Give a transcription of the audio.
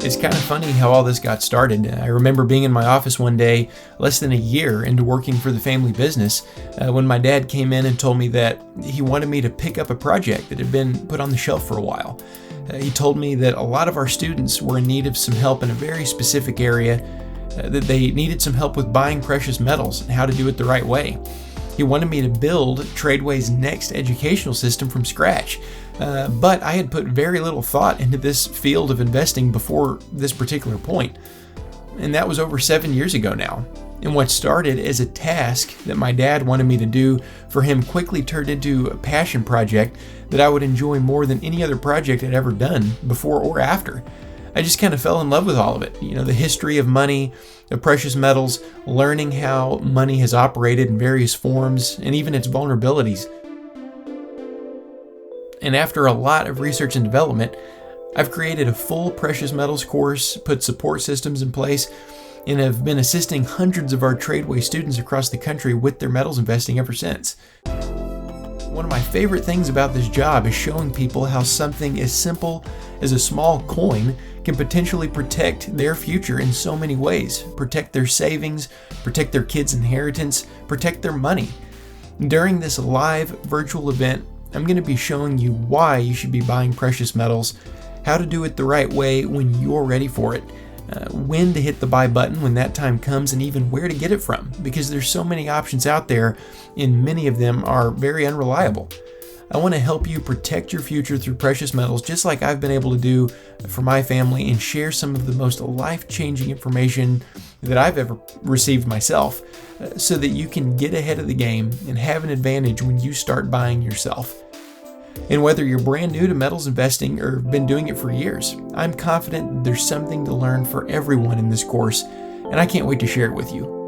It's kind of funny how all this got started. I remember being in my office one day, less than a year into working for the family business, when my dad came in and told me that he wanted me to pick up a project that had been put on the shelf for a while. He told me that a lot of our students were in need of some help in a very specific area, that they needed some help with buying precious metals and how to do it the right way. He wanted me to build TRADEway's next educational system from scratch. But I had put very little thought into this field of investing before this particular point. And that was over 7 years ago now. And what started as a task that my dad wanted me to do for him quickly turned into a passion project that I would enjoy more than any other project I'd ever done before or after. I just kind of fell in love with all of it. The history of money, of precious metals, learning how money has operated in various forms, and even its vulnerabilities. And after a lot of research and development, I've created a full precious metals course, put support systems in place, and have been assisting hundreds of our TRADEway students across the country with their metals investing ever since. One of my favorite things about this job is showing people how something as simple as a small coin can potentially protect their future in so many ways. Protect their savings, protect their kids' inheritance, protect their money. During this live virtual event, I'm going to be showing you why you should be buying precious metals, how to do it the right way when you're ready for it, when to hit the buy button when that time comes, and even where to get it from, because there's so many options out there and many of them are very unreliable. I want to help you protect your future through precious metals just like I've been able to do for my family, and share some of the most life-changing information that I've ever received myself, so that you can get ahead of the game and have an advantage when you start buying yourself. And whether you're brand new to metals investing or been doing it for years, I'm confident there's something to learn for everyone in this course, and I can't wait to share it with you.